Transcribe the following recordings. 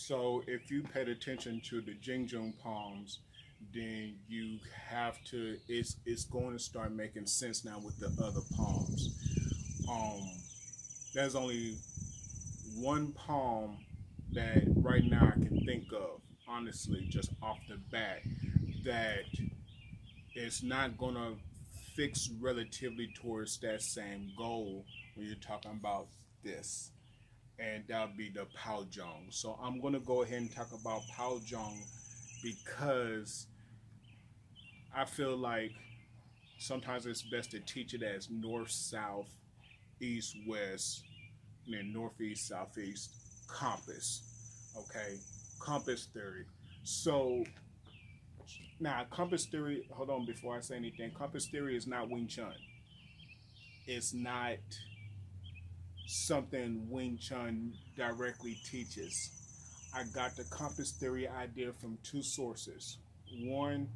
So if you paid attention to the Jeung palms, then you have to. It's going to start making sense now with the other palms. Um, there's only one palm that right now I can think of, honestly, just off the bat, that is not gonna fix relatively towards that same goal when you're talking about this, and that'll be the Paau. So I'm gonna go ahead and talk about Paau because I feel like sometimes it's best to teach it as north, south, east, west, and then northeast, southeast, compass. Okay, compass theory. So now, compass theory. Hold on, before I say anything. Compass theory is not Wing Chun. It's not something Wing Chun directly teaches. I got the compass theory idea from two sources. One,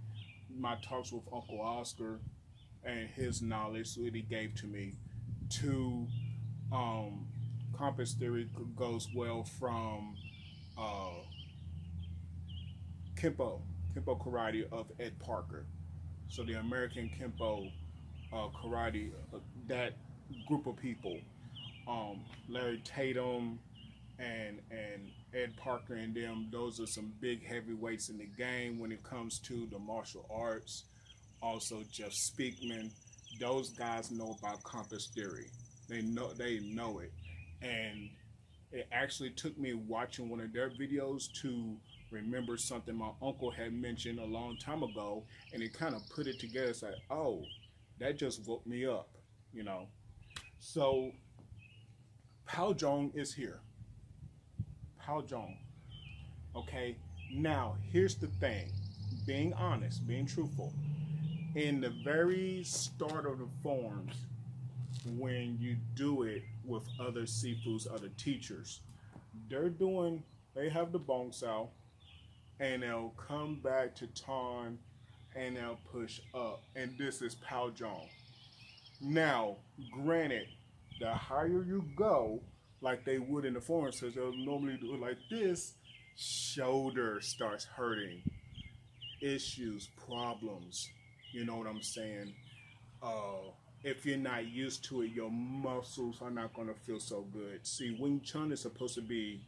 my talks with Uncle Oscar and his knowledge that he gave to me. Two, compass theory goes well from uh, Kempo karate of Ed Parker. So the American Kempo karate, that group of people, Larry Tatum and Ed Parker and them, those are some big heavyweights in the game when it comes to the martial arts. Also Jeff Speakman, those guys know about compass theory. They know it. And it actually took me watching one of their videos to remember something my uncle had mentioned a long time ago, and it kind of put it together. It's like, oh, that just woke me up, you know. So Paau is here. Paau. Okay. Now here's the thing. Being honest, being truthful. In the very start of the forms, when you do it with other Sifus, other teachers, they have the bong sao, and they'll come back to Ton, and they'll push up. And this is Paau. Now, granted, the higher you go, like they would in the form, so they'll normally do it like this, shoulder starts hurting, issues, problems. You know what I'm saying? If you're not used to it, your muscles are not going to feel so good. See, Wing Chun is supposed to be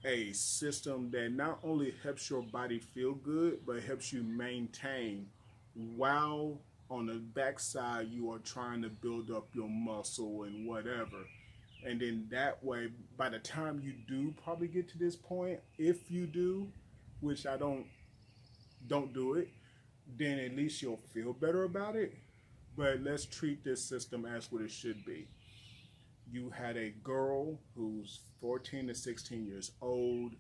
a system that not only helps your body feel good, but helps you maintain while on the backside you are trying to build up your muscle and whatever. And then that way, by the time you do probably get to this point, if you do, which I don't do it, then at least you'll feel better about it. But let's treat this system as what it should be. You had a girl who's 14 to 16 years old.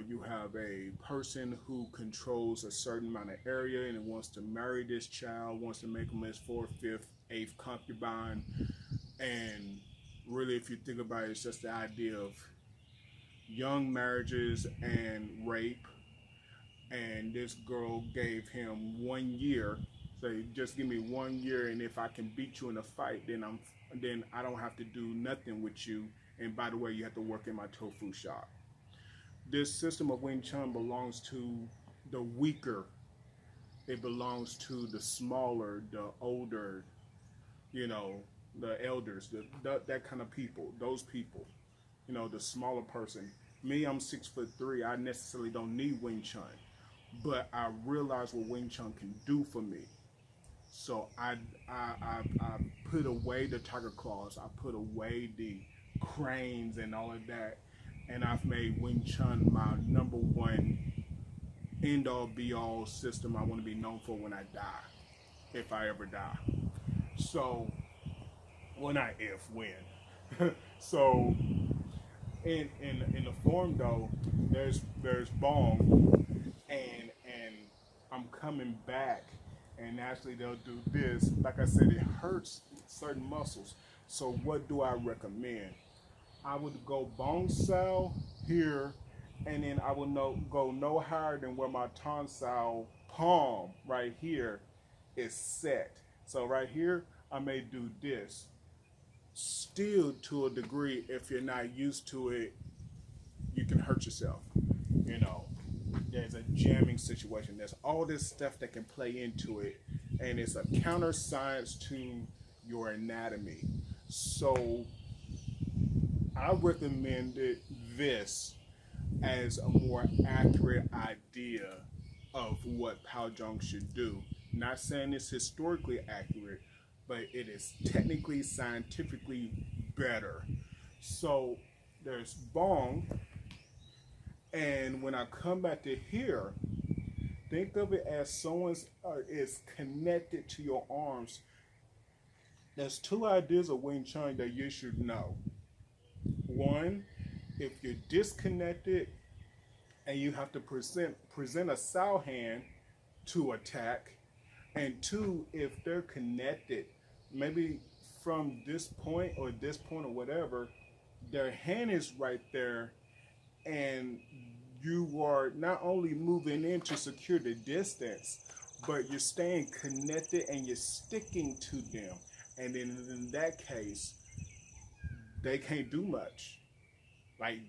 You have a person who controls a certain amount of area and wants to marry this child, wants to make him his fourth, fifth, eighth concubine. And really, if you think about it, it's just the idea of young marriages and rape. And this girl gave him 1 year. So just give me 1 year, and if I can beat you in a fight, then I don't have to do nothing with you. And by the way, you have to work in my tofu shop. This system of Wing Chun belongs to the weaker. It belongs to the smaller, the older, you know, the elders, that kind of people, those people, you know, the smaller person. Me, I'm 6'3". I necessarily don't need Wing Chun, but I realize what Wing Chun can do for me. So I put away the tiger claws, I put away the cranes and all of that, and I've made Wing Chun my number one end all be all system I want to be known for when I die, if I ever die. So, well, not if, when. So in the form though, there's bong, and I'm coming back. And naturally they'll do this. Like I said, it hurts certain muscles. So what do I recommend? I would go bone cell here, and then I would go no higher than where my tonsile palm right here is set. So right here, I may do this. Still, to a degree, if you're not used to it, you can hurt yourself. You know, there's a jamming situation. There's all this stuff that can play into it, and it's a counter science to your anatomy. So I recommended this as a more accurate idea of what Paau Jeung should do. Not saying it's historically accurate, but it is technically, scientifically better. So there's bong, and when I come back to here, think of it as someone's is connected to your arms. There's two ideas of Wing Chun that you should know. One, if you're disconnected and you have to present a Sao hand to attack, and two, if they're connected, maybe from this point or whatever, their hand is right there, and you are not only moving in to secure the distance, but you're staying connected and you're sticking to them. And then in that case, they can't do much. Like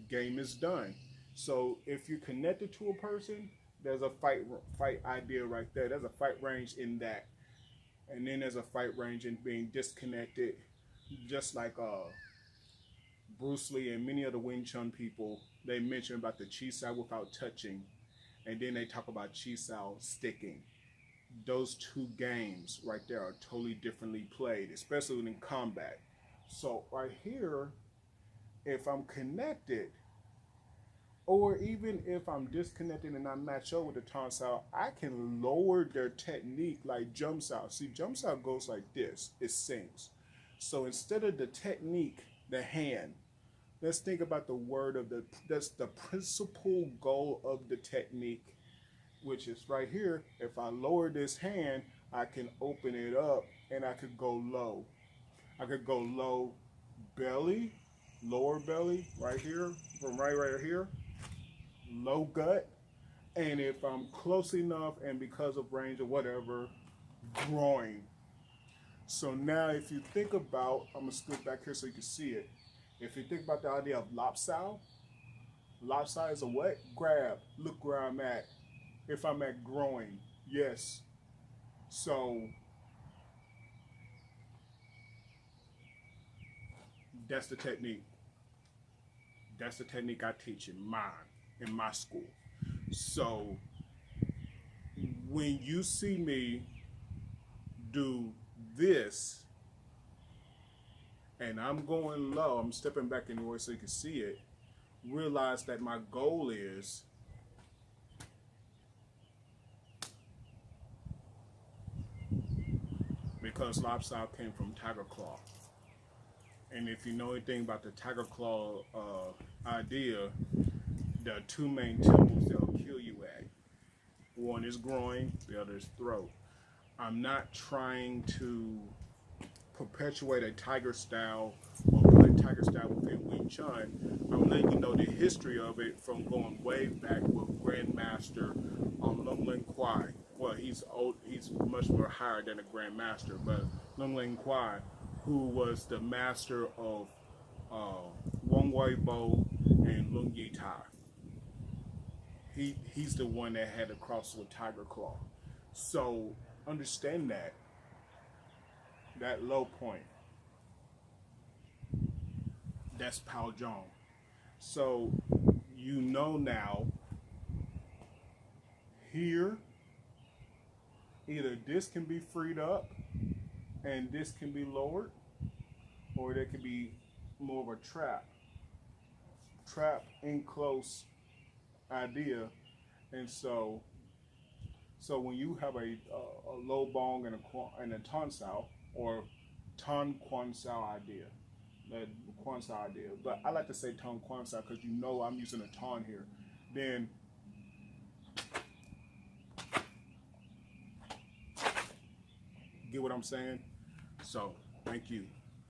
game is done. So if you're connected to a person, there's a fight idea right there. There's a fight range in that. And then there's a fight range in being disconnected, just like Bruce Lee and many other Wing Chun people. They mention about the Chi Sao without touching, and then they talk about Chi Sao sticking. Those two games right there are totally differently played, especially in combat. So right here, if I'm connected, or even if I'm disconnected and I match up with the Tong Sao, I can lower their technique like Jump Sao. See, Jump Sao goes like this, it sings. So instead of the technique, the hand, let's think about the word of that's the principal goal of the technique, which is right here. If I lower this hand, I can open it up and I could go low. I could go low belly, lower belly, right here, from right here, low gut, and if I'm close enough and because of range or whatever, groin. So now if you think about, I'm gonna scoot back here so you can see it. If you think about the idea of lop sao is a what? Grab, look where I'm at. If I'm at groin, yes. So that's the technique. That's the technique I teach in my school. So when you see me do this and I'm going low, I'm stepping back anyway so you can see it, realize that my goal is because lop sao came from tiger claw. And if you know anything about the tiger claw idea, there are two main temples they'll kill you at. One is groin, the other is throat. I'm not trying to perpetuate a tiger style or put a tiger style within Wing Chun. I'm letting you know the history of it from going way back with Grandmaster Lung Ling Kwai. Well, he's old, he's much more higher than a Grandmaster, but Lung Ling Kwai, who was the master of Wong Wai Bo and Lung Yi Tai. He's the one that had to cross with Tiger Claw. So understand that low point. That's Paau Jeung. So you know now, here, either this can be freed up and this can be lowered, or there could be more of a trap in close idea. And so when you have a low bong and a ton sao or ton quan sao idea, the quan sao idea, but I like to say ton quan sao because you know I'm using a ton here, then get what I'm saying? So thank you.